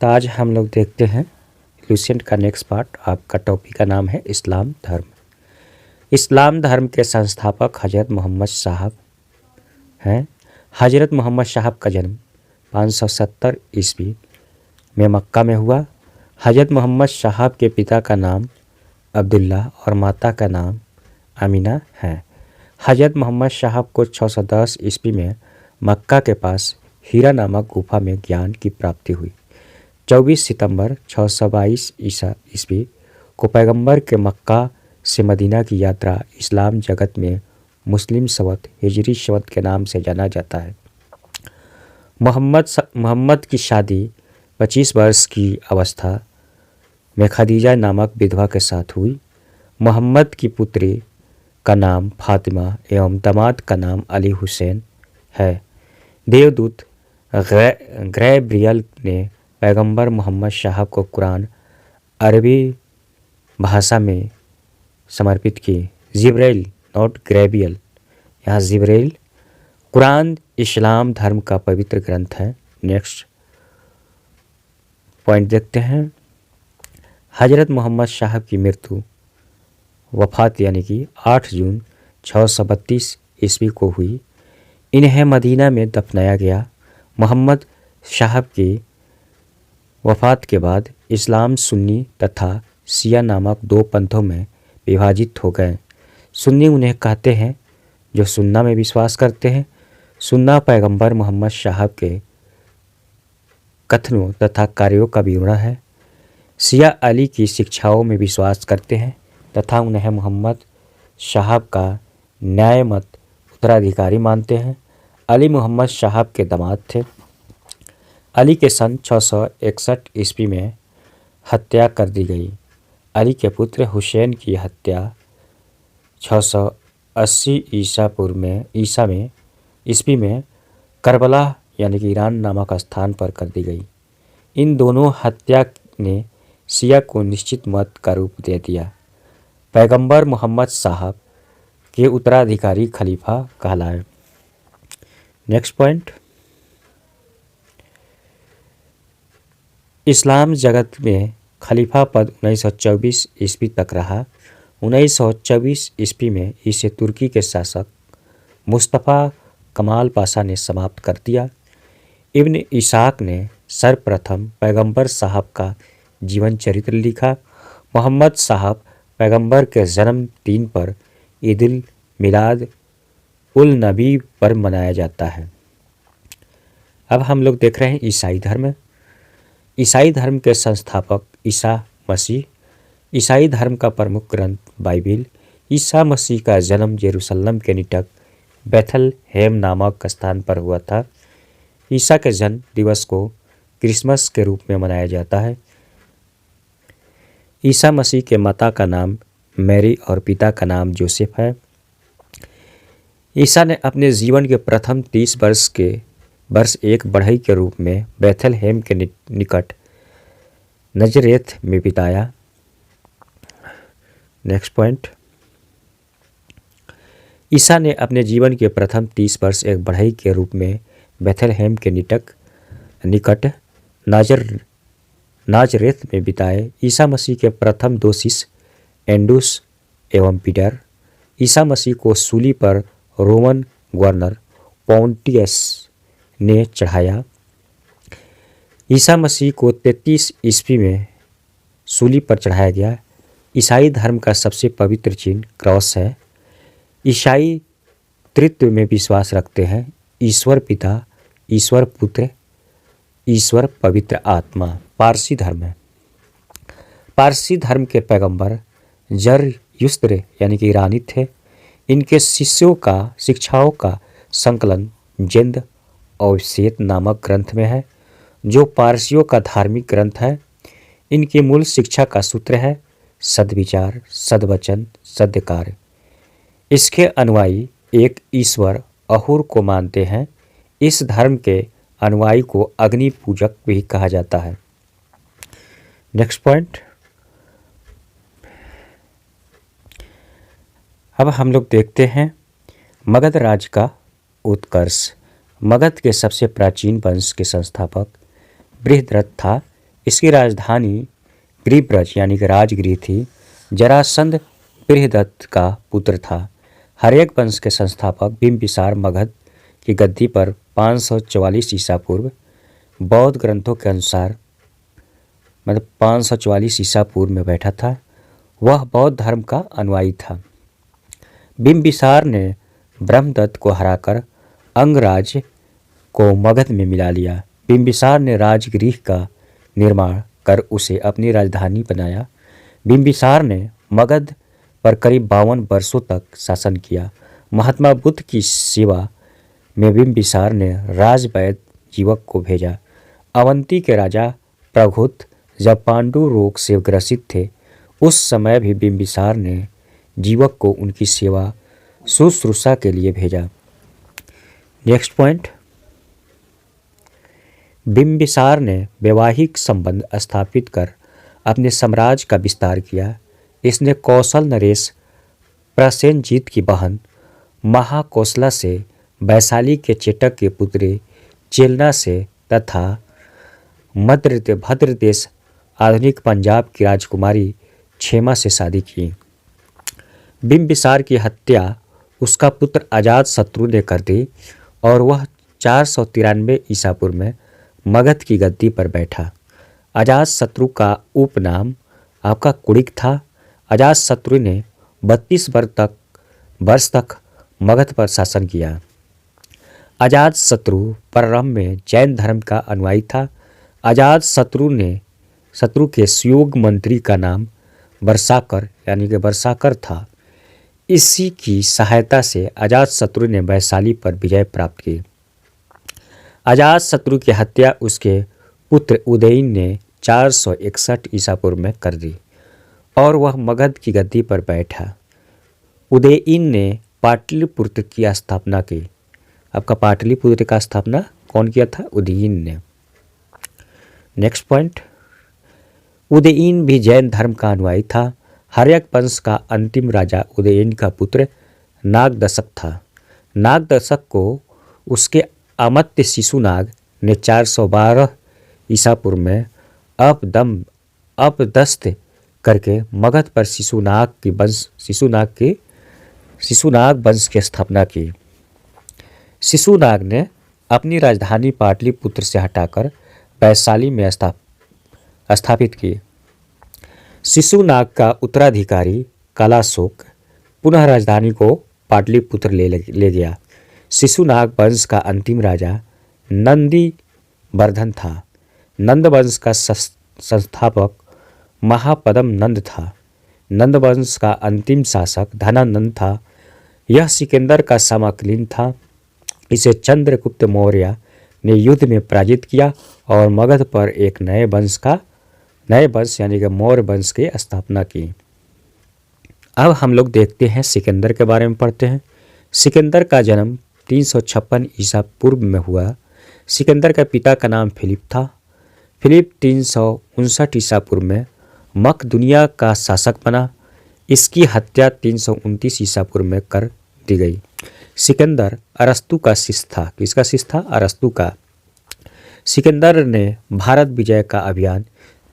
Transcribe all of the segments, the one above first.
तो आज हम लोग देखते हैं लुसेंट का नेक्स्ट पार्ट। आपका टॉपिक का नाम है इस्लाम धर्म। इस्लाम धर्म के संस्थापक हजरत मोहम्मद साहब हैं। हजरत मोहम्मद साहब का जन्म 570 ईस्वी में मक्का में हुआ। हजरत मोहम्मद साहब के पिता का नाम अब्दुल्ला और माता का नाम अमीना है। हजरत मोहम्मद साहब को 610 ईस्वी में मक्का के पास हीरा नामक गुफा में ज्ञान की प्राप्ति हुई। 24 सितंबर 622 ईस्वी को पैगंबर के मक्का से मदीना की यात्रा इस्लाम जगत में मुस्लिम संवत हिजरी संवत के नाम से जाना जाता है। मोहम्मद की शादी 25 वर्ष की अवस्था में खदीजा नामक विधवा के साथ हुई। मोहम्मद की पुत्री का नाम फातिमा एवं दामाद का नाम अली हुसैन है। देवदूत गैब्रियल ने पैगंबर मोहम्मद साहब को कुरान अरबी भाषा में समर्पित की। जिब्राइल नॉट ग्रेबियल, यहाँ जिब्राइल। कुरान इस्लाम धर्म का पवित्र ग्रंथ है। नेक्स्ट पॉइंट देखते हैं। हजरत मोहम्मद साहब की मृत्यु वफ़ात यानी कि 8 जून 632 ईस्वी को हुई। इन्हें मदीना में दफनाया गया। मोहम्मद साहब की वफ़ात के बाद इस्लाम सुन्नी तथा शिया नामक 2 पंथों में विभाजित हो गए। सुन्नी उन्हें कहते हैं जो सुन्ना में विश्वास करते हैं। सुन्ना पैगंबर मोहम्मद साहब के कथनों तथा कार्यों का विवरण है। शिया अली की शिक्षाओं में विश्वास करते हैं तथा उन्हें मोहम्मद साहब का न्यायमत उत्तराधिकारी मानते हैं। अली मोहम्मद साहब के दामाद थे। अली के सन 661 ईस्वी में हत्या कर दी गई। अली के पुत्र हुसैन की हत्या 680 ईस्वी में करबला यानी कि ईरान नामक स्थान पर कर दी गई। इन दोनों हत्या ने शिया को निश्चित मत का रूप दे दिया। पैगंबर मोहम्मद साहब के उत्तराधिकारी खलीफा कहलाए। Next point. इस्लाम जगत में खलीफा पद 1924 ईस्वी तक रहा। 1924 ईस्वी में इसे तुर्की के शासक मुस्तफ़ा कमाल पाशा ने समाप्त कर दिया। इब्न इसाक ने सर्वप्रथम पैगंबर साहब का जीवन चरित्र लिखा। मोहम्मद साहब पैगंबर के जन्म दिन पर ईद मिलाद उल नबी पर मनाया जाता है। अब हम लोग देख रहे हैं ईसाई धर्म। ईसाई धर्म के संस्थापक ईसा मसीह। ईसाई धर्म का प्रमुख ग्रंथ बाइबिल। ईसा मसीह का जन्म यरूशलेम के निकट बेथलहेम नामक स्थान पर हुआ था। ईसा के जन्म दिवस को क्रिसमस के रूप में मनाया जाता है। ईसा मसीह के माता का नाम मैरी और पिता का नाम जोसेफ है। ईसा ने अपने जीवन के प्रथम 30 वर्ष एक बढ़ई के रूप में बेथलहेम के निकट नजरेत में बिताया। Next point. ईसा ने अपने जीवन के प्रथम 30 वर्ष एक बढ़ई के रूप में बेथलहेम के निकट नाजरेत में बिताए। ईसा मसीह के प्रथम 2 शिष्य एंडुस एवं पीटर। ईसा मसीह को सूली पर रोमन गवर्नर पॉन्टियस ने चढ़ाया। ईसा मसीह को 33 ईस्वी में सूली पर चढ़ाया गया। ईसाई धर्म का सबसे पवित्र चिन्ह क्रॉस है। ईसाई त्रित्व में विश्वास रखते हैं। ईश्वर पिता, ईश्वर पुत्र, ईश्वर पवित्र आत्मा। पारसी धर्म है। पारसी धर्म के पैगंबर जरयुस्त्र यानी कि ईरानी थे। इनके शिक्षाओं का संकलन जिंद अवशेत नामक ग्रंथ में है जो पारसियों का धार्मिक ग्रंथ है। इनकी मूल शिक्षा का सूत्र है सद्विचार, सद्वचन, सद्कार्य। इसके अनुयायी एक ईश्वर अहुर को मानते हैं। इस धर्म के अनुयायी को अग्नि पूजक भी कहा जाता है। Next point. अब हम लोग देखते हैं मगध राज्य का उत्कर्ष। मगध के सबसे प्राचीन वंश के संस्थापक बृहद्रथ था। इसकी राजधानी गृहब्रज यानी कि राजगृह थी। जरासंध बृहदत्त का पुत्र था। हर्यक वंश के संस्थापक बिंबिसार मगध की गद्दी पर 544 ईसा पूर्व बौद्ध ग्रंथों के अनुसार 544 ईसा पूर्व में बैठा था। वह बौद्ध धर्म का अनुयायी था। बिंबिसार ने ब्रह्मदत्त को हराकर अंगराज को मगध में मिला लिया। बिंबिसार ने राजगृह का निर्माण कर उसे अपनी राजधानी बनाया। बिंबिसार ने मगध पर करीब 52 वर्षों तक शासन किया। महात्मा बुद्ध की सेवा में बिंबिसार ने राजवैद्य जीवक को भेजा। अवंती के राजा प्रघुत जब पांडु रोग से ग्रसित थे, उस समय भी बिंबिसार ने जीवक को उनकी सेवा शुश्रूषा के लिए भेजा। नेक्स्ट पॉइंट, बिंबिसार ने वैवाहिक संबंध स्थापित कर अपने साम्राज्य का विस्तार किया। इसने कौशल नरेश प्रसेनजीत की बहन महाकौशला से, वैशाली के चेटक के पुत्री चेलना से तथा मध्य भद्र देश आधुनिक पंजाब की राजकुमारी क्षेमा से शादी की। बिंबिसार की हत्या उसका पुत्र अजातशत्रु ने कर दी और वह 493 ईसा पूर्व में मगध की गद्दी पर बैठा। अजातशत्रु का उपनाम आपका कुड़िक था। अजातशत्रु ने 32 वर्ष तक मगध पर शासन किया। अजातशत्रु प्रारंभ में जैन धर्म का अनुयायी था। शत्रु के सुयोग मंत्री का नाम वर्षाकर यानी कि वर्षाकर था। इसी की सहायता से अजातशत्रु ने वैशाली पर विजय प्राप्त की। अजातशत्रु की हत्या उसके पुत्र उदयन ने 461 ईसा पूर्व में कर दी और वह मगध की गद्दी पर बैठा। उदयन ने पाटलिपुत्र की स्थापना की। आपका पाटलिपुत्र का स्थापना कौन किया था? उदयन ने। नेक्स्ट पॉइंट, उदयन भी जैन धर्म का अनुयायी था। हर्यक वंश का अंतिम राजा उदयन का पुत्र नागदशक था। नागदशक को उसके अमात्य शिशुनाग ने 412 ईसा पूर्व में अपदस्थ करके मगध पर शिशुनाग वंश की स्थापना की। शिशुनाग ने अपनी राजधानी पाटलिपुत्र से हटाकर वैशाली में स्थापित की। शिशुनाग का उत्तराधिकारी कालाशोक पुनः राजधानी को पाटलिपुत्र ले गया। शिशुनाग वंश का अंतिम राजा नंदीवर्धन था। नंद वंश का संस्थापक महापद्म नंद था। नंद वंश का अंतिम शासक धनानंद था। यह सिकंदर का समकालीन था। इसे चंद्रगुप्त मौर्य ने युद्ध में पराजित किया और मगध पर एक नए वंश यानी कि मौर्य वंश की स्थापना की। अब हम लोग देखते हैं सिकंदर के बारे में पढ़ते हैं। सिकंदर का जन्म 356 ईसा पूर्व में हुआ। सिकंदर का पिता का नाम फिलिप था। फिलिप 359 ईसा पूर्व में मकदुनिया का शासक बना। इसकी हत्या 329 ईसा पूर्व में कर दी गई। सिकंदर अरस्तु का शिष्य था। किसका शिष्य था? अरस्तु का। सिकंदर ने भारत विजय का अभियान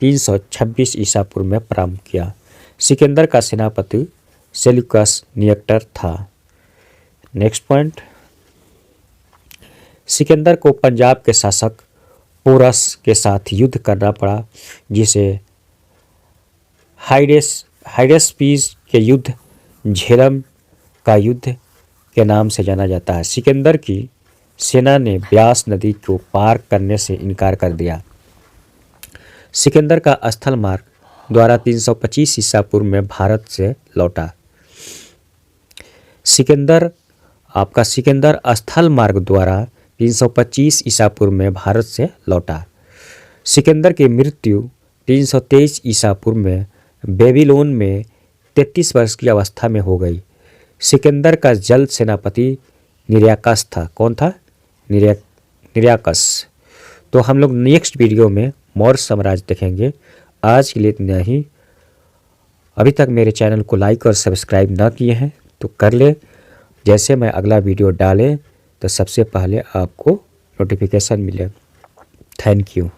326 ईसा पूर्व में प्रारंभ किया। सिकंदर का सेनापति सेल्यूकस निकेटर था। नेक्स्ट पॉइंट, सिकंदर को पंजाब के शासक पोरस के साथ युद्ध करना पड़ा, जिसे हाइडेस्पीस के युद्ध, झेलम का युद्ध के नाम से जाना जाता है। सिकंदर की सेना ने ब्यास नदी को पार करने से इनकार कर दिया। सिकंदर का स्थल मार्ग द्वारा 325 ईसा पूर्व में भारत से लौटा। सिकंदर स्थल मार्ग द्वारा 325 ईसा पूर्व में भारत से लौटा। सिकंदर की मृत्यु 323 ईसा पूर्व में बेबीलोन में 33 वर्ष की अवस्था में हो गई। सिकंदर का जल सेनापति निर्याकस था। कौन था? निर्याकस। तो हम लोग नेक्स्ट वीडियो में मौर्य साम्राज्य देखेंगे। आज के लिए इतना ही। अभी तक मेरे चैनल को लाइक और सब्सक्राइब ना किए हैं तो कर ले। जैसे मैं अगला वीडियो डालें तो सबसे पहले आपको नोटिफिकेशन मिले। Thank you.